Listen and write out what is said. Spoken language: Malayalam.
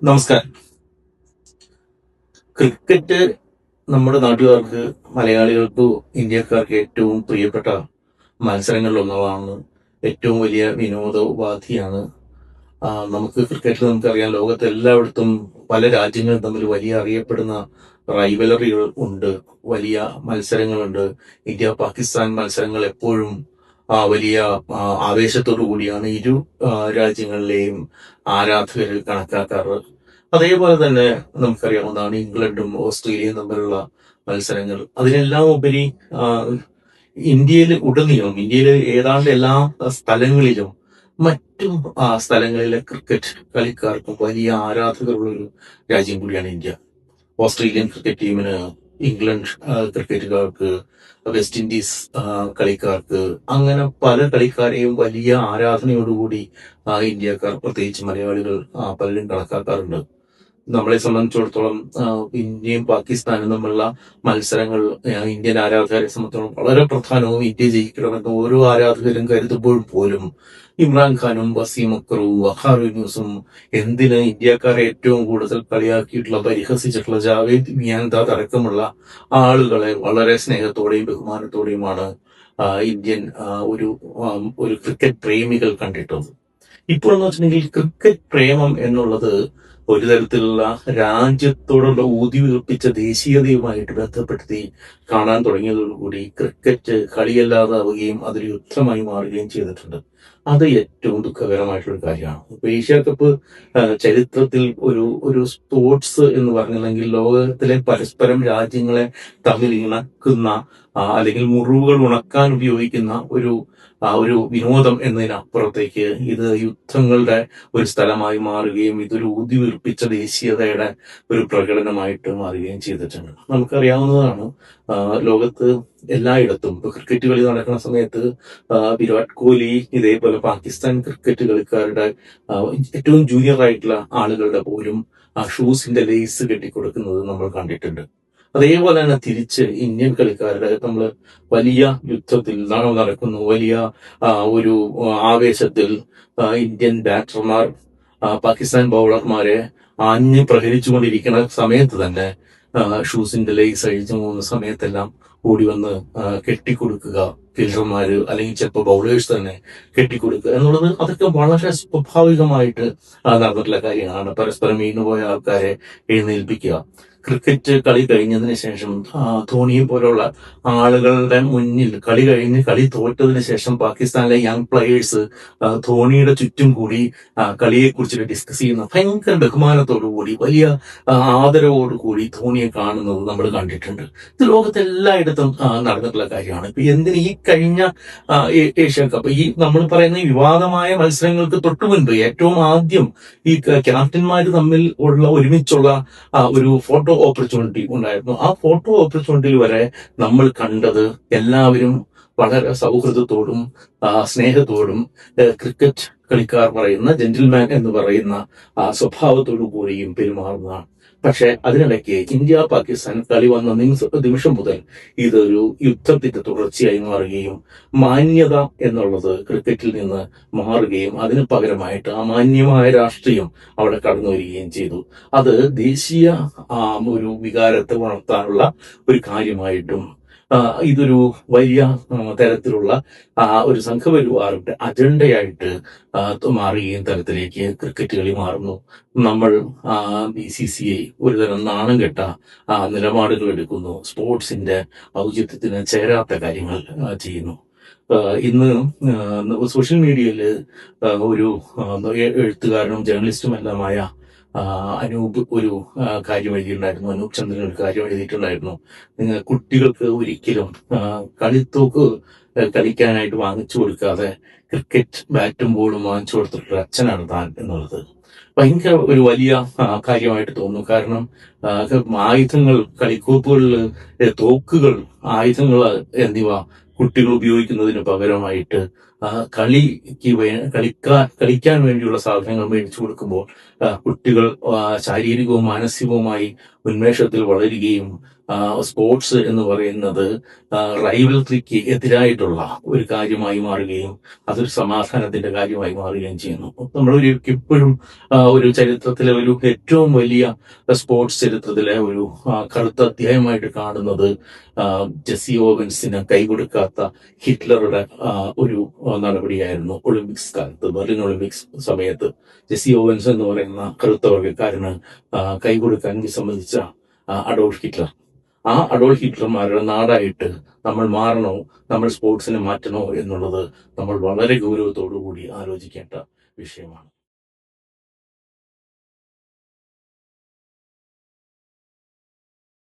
നമസ്കാരം. ക്രിക്കറ്റ് നമ്മുടെ നാട്ടുകാർക്ക്, മലയാളികൾക്ക്, ഇന്ത്യക്കാർക്ക് ഏറ്റവും പ്രിയപ്പെട്ട മത്സരങ്ങളിലൊന്നാണ്. ഏറ്റവും വലിയ വിനോദ ഉപാധിയാണ്. നമുക്ക് ക്രിക്കറ്റിൽ നമുക്കറിയാം, ലോകത്ത് എല്ലായിടത്തും പല രാജ്യങ്ങളും തമ്മിൽ വലിയ അറിയപ്പെടുന്ന റൈവലറികൾ ഉണ്ട്, വലിയ മത്സരങ്ങളുണ്ട്. ഇന്ത്യ പാകിസ്ഥാൻ മത്സരങ്ങൾ എപ്പോഴും വലിയ ആവേശത്തോടു കൂടിയാണ് ഇരു രാജ്യങ്ങളിലെയും ആരാധകർ കണക്കാക്കാറ്. അതേപോലെ തന്നെ നമുക്കറിയാവുന്നതാണ് ഇംഗ്ലണ്ടും ഓസ്ട്രേലിയയും തമ്മിലുള്ള മത്സരങ്ങൾ. അതിനെല്ലാം ഉപരി ആ, ഇന്ത്യയിലെ ഏതാണ്ട് എല്ലാ സ്ഥലങ്ങളിലും മറ്റും സ്ഥലങ്ങളിലെ ക്രിക്കറ്റ് കളിക്കാർക്കും വലിയ ആരാധകരുള്ള ഒരു രാജ്യം കൂടിയാണ് ഇന്ത്യ. ഓസ്ട്രേലിയൻ ക്രിക്കറ്റ് ടീമിന്, ഇംഗ്ലണ്ട് ക്രിക്കറ്റുകാർക്ക്, വെസ്റ്റ് ഇൻഡീസ് കളിക്കാർക്ക്, അങ്ങനെ പല കളിക്കാരെയും വലിയ ആരാധനയോടുകൂടി ഇന്ത്യക്കാർ, പ്രത്യേകിച്ച് മലയാളികൾ പലരും കണക്കാക്കാറുണ്ട്. നമ്മളെ സംബന്ധിച്ചിടത്തോളം ഇന്ത്യയും പാകിസ്ഥാനും തമ്മിലുള്ള മത്സരങ്ങൾ ഇന്ത്യൻ ആരാധകരെ സംബന്ധിച്ചിടത്തോളം വളരെ പ്രധാനവും, ഇന്ത്യ ജയിക്കണമെന്ന് ഓരോ ആരാധകരും കരുതുമ്പോൾ പോലും ഇമ്രാൻഖാനും വസീം അക്രവും വഖാർ യൂനിസും, എന്തിന് ഇന്ത്യക്കാരെ ഏറ്റവും കൂടുതൽ കളിയാക്കിയിട്ടുള്ള, പരിഹസിച്ചിട്ടുള്ള ജാവേദ് മിയാൻദാദ് അടക്കമുള്ള ആളുകളെ വളരെ സ്നേഹത്തോടെയും ബഹുമാനത്തോടെയുമാണ് ഇന്ത്യൻ ഒരു ക്രിക്കറ്റ് പ്രേമികൾ കണ്ടിട്ടുള്ളത്. ഇപ്പോൾ എന്ന് വെച്ചിട്ടുണ്ടെങ്കിൽ ക്രിക്കറ്റ് പ്രേമം എന്നുള്ളത് ഒരു തരത്തിലുള്ള രാജ്യത്തോടുള്ള ഊതിയുറപ്പിച്ച ദേശീയതയുമായിട്ട് ബന്ധപ്പെടുത്തി കാണാൻ തുടങ്ങിയതോടുകൂടി ക്രിക്കറ്റ് കളിയല്ലാതാവുകയും അതൊരു യുദ്ധമായി മാറുകയും ചെയ്തിട്ടുണ്ട്. അത് ഏറ്റവും ദുഃഖകരമായിട്ടുള്ള കാര്യമാണ്. ഇപ്പൊ ഏഷ്യ കപ്പ് ചരിത്രത്തിൽ ഒരു ഒരു സ്പോർട്സ് എന്ന് പറഞ്ഞില്ലെങ്കിൽ ലോകത്തിലെ പരസ്പരം രാജ്യങ്ങളെ തമ്മിൽ ഇണക്കുന്ന, അല്ലെങ്കിൽ മുറിവുകൾ ഉണക്കാൻ ഉപയോഗിക്കുന്ന ഒരു വിനോദം എന്നതിനപ്പുറത്തേക്ക് ഇത് യുദ്ധങ്ങളുടെ ഒരു സ്ഥലമായി മാറുകയും ഇതൊരു ഊതിവീർപ്പിച്ച ദേശീയതയുടെ ഒരു പ്രകടനമായിട്ട് മാറുകയും ചെയ്തിട്ടുണ്ട്. നമുക്കറിയാവുന്നതാണ്, ലോകത്ത് എല്ലായിടത്തും ഇപ്പൊ ക്രിക്കറ്റ് കളി നടക്കുന്ന സമയത്ത് വിരാട് കോഹ്ലി ഇതേപോലെ പാകിസ്ഥാൻ ക്രിക്കറ്റ് കളിക്കാരുടെ ഏറ്റവും ജൂനിയർ ആയിട്ടുള്ള ആളുകളുടെ പോലും ഷൂസിന്റെ ലേസ് കെട്ടിക്കൊടുക്കുന്നത് നമ്മൾ കണ്ടിട്ടുണ്ട്. അതേപോലെ തന്നെ തിരിച്ച് ഇന്ത്യൻ കളിക്കാരുടെ നമ്മൾ വലിയ യുദ്ധത്തിൽ നടക്കുന്നു, വലിയ ഒരു ആവേശത്തിൽ ഇന്ത്യൻ ബാറ്റർമാർ പാകിസ്ഥാൻ ബൗളർമാരെ ആഞ്ഞ് പ്രഹരിച്ചുകൊണ്ടിരിക്കുന്ന സമയത്ത് തന്നെ ഷൂസിന്റെ ലേസ് അഴിച്ചു പോകുന്ന സമയത്തെല്ലാം ഓടി വന്ന് കെട്ടിക്കൊടുക്കുക, ഫീൽഡർമാര് അല്ലെങ്കിൽ ചിലപ്പോൾ ബൗളേഴ്സ് തന്നെ കെട്ടിക്കൊടുക്കുക എന്നുള്ളത്, അതൊക്കെ വളരെ സ്വാഭാവികമായിട്ട് നടന്നിട്ടുള്ള കാര്യങ്ങളാണ്. പരസ്പരം വീണുപോയ ആൾക്കാരെ എഴുന്നേൽപ്പിക്കുക. ക്രിക്കറ്റ് കളി കഴിഞ്ഞതിന് ശേഷം ധോണിയെ പോലുള്ള ആളുകളുടെ മുന്നിൽ കളി തോറ്റതിന് ശേഷം പാകിസ്ഥാനിലെ യങ് പ്ലെയേഴ്സ് ധോണിയുടെ ചുറ്റും കൂടി കളിയെ കുറിച്ചിട്ട് ഡിസ്കസ് ചെയ്യുന്ന, ഭയങ്കര ബഹുമാനത്തോടു കൂടി, വലിയ ആദരവോടുകൂടി ധോണിയെ കാണുന്നത് നമ്മൾ കണ്ടിട്ടുണ്ട്. ഇത് ലോകത്തെല്ലായിടത്തും നടന്നിട്ടുള്ള കാര്യമാണ്. ഇപ്പൊ എന്തിന് ഈ കഴിഞ്ഞ ഏഷ്യ കപ്പ്, ഈ നമ്മൾ പറയുന്ന വിവാദമായ മത്സരങ്ങൾക്ക് തൊട്ടു മുൻപ് ഏറ്റവും ആദ്യം ഈ ക്യാപ്റ്റന്മാര് തമ്മിൽ ഒരുമിച്ചുള്ള ഒരു ഫോട്ടോ ഓപ്പർച്യൂണിറ്റി ഉണ്ടായിരുന്നു. ആ ഫോട്ടോ ഓപ്പർച്യൂണിറ്റിയിൽ വരെ നമ്മൾ കണ്ടത് എല്ലാവരും വളരെ സൗഹൃദത്തോടും സ്നേഹത്തോടും ക്രിക്കറ്റ് കളിക്കാർ പറയുന്ന ജെന്റിൽമാൻ എന്ന് പറയുന്ന സ്വഭാവത്തോടു കൂടിയും പെരുമാറുന്നതാണ്. പക്ഷെ അതിനിടയ്ക്ക് ഇന്ത്യ പാകിസ്ഥാൻ കളി വന്ന നിമിഷം മുതൽ ഇതൊരു യുദ്ധത്തിന്റെ തുടർച്ചയായി മാറുകയും മാന്യത എന്നുള്ളത് ക്രിക്കറ്റിൽ നിന്ന് മാറുകയും അതിന് പകരമായിട്ട് അമാന്യമായ രാഷ്ട്രീയം അവിടെ കടന്നു വരികയും ചെയ്തു. അത് ദേശീയ ഒരു വികാരത്തെ വളർത്താനുള്ള ഒരു കാര്യമായിട്ടും ഇതൊരു വലിയ തരത്തിലുള്ള ഒരു സംഘപരിവാറിന്റെ അജണ്ടയായിട്ട് മാറുകയും തരത്തിലേക്ക് ക്രിക്കറ്റ് കളി മാറുന്നു. നമ്മൾ BCCI ഒരുതരം നാണം കെട്ട നിലപാടുകൾ എടുക്കുന്നു, സ്പോർട്സിന്റെ ഔചിത്യത്തിന് ചേരാത്ത കാര്യങ്ങൾ ചെയ്യുന്നു. ഇന്ന് സോഷ്യൽ മീഡിയയിൽ ഒരു എഴുത്തുകാരനും ജേർണലിസ്റ്റും എല്ലാമായ അനൂപ് ഒരു കാര്യം എഴുതിയിട്ടുണ്ടായിരുന്നു. അനൂപ് ചന്ദ്രൻ ഒരു കാര്യം എഴുതിയിട്ടുണ്ടായിരുന്നു. കുട്ടികൾക്ക് ഒരിക്കലും കളിത്തോക്ക് കളിക്കാനായിട്ട് വാങ്ങിച്ചു കൊടുക്കാതെ ക്രിക്കറ്റ് ബാറ്റും ബോളും വാങ്ങിച്ചു കൊടുത്തിട്ടുള്ള അച്ഛനാണ് താൻ എന്നുള്ളത് ഭയങ്കര ഒരു വലിയ കാര്യമായിട്ട് തോന്നുന്നു. കാരണം ആയുധങ്ങൾ, കളിക്കോപ്പുകളിൽ തോക്കുകൾ, ആയുധങ്ങൾ എന്നിവ കുട്ടികൾ ഉപയോഗിക്കുന്നതിന് പകരമായിട്ട് കളിക്കാൻ വേണ്ടിയുള്ള സാധനങ്ങൾ മേടിച്ചു കൊടുക്കുമ്പോൾ കുട്ടികൾ ശാരീരികവും മാനസികവുമായി ഉന്മേഷത്തിൽ വളരുകയും സ്പോർട്സ് എന്ന് പറയുന്നത് റൈവൽറിക്ക് എതിരായിട്ടുള്ള ഒരു കാര്യമായി മാറുകയും അതൊരു സമാധാനത്തിന്റെ കാര്യമായി മാറുകയും ചെയ്യുന്നു. നമ്മൾ എപ്പോഴും ഒരു ചരിത്രത്തിലെ ഒരു ഏറ്റവും വലിയ സ്പോർട്സ് ചരിത്രത്തിലെ ഒരു കറുത്ത അധ്യായമായിട്ട് കാണുന്നത് ജെസ്സി ഓവൻസിന് കൈകൊടുക്കാത്ത ഹിറ്റ്ലറുടെ ഒരു നടപടിയായിരുന്നു. ഒളിമ്പിക്സ് കാലത്ത്, ബെർലിൻ ഒളിമ്പിക്സ് സമയത്ത് ജെസ്സി ഓവൻസ് എന്ന് പറയുന്ന കറുത്ത വർഗ്ഗക്കാരന് കൈകൊടുക്കാൻ വിസമ്മതിച്ച അഡോൾഫ് ഹിറ്റ്ലർ. ആ അഡോൾഫ് ഹിറ്റ്ലർമാരുടെ നാടായിട്ട് നമ്മൾ മാറണോ, നമ്മൾ സ്പോർട്സിനെ മാറ്റണോ എന്നുള്ളത് നമ്മൾ വളരെ ഗൗരവത്തോടു കൂടി ആലോചിക്കേണ്ട വിഷയമാണ്.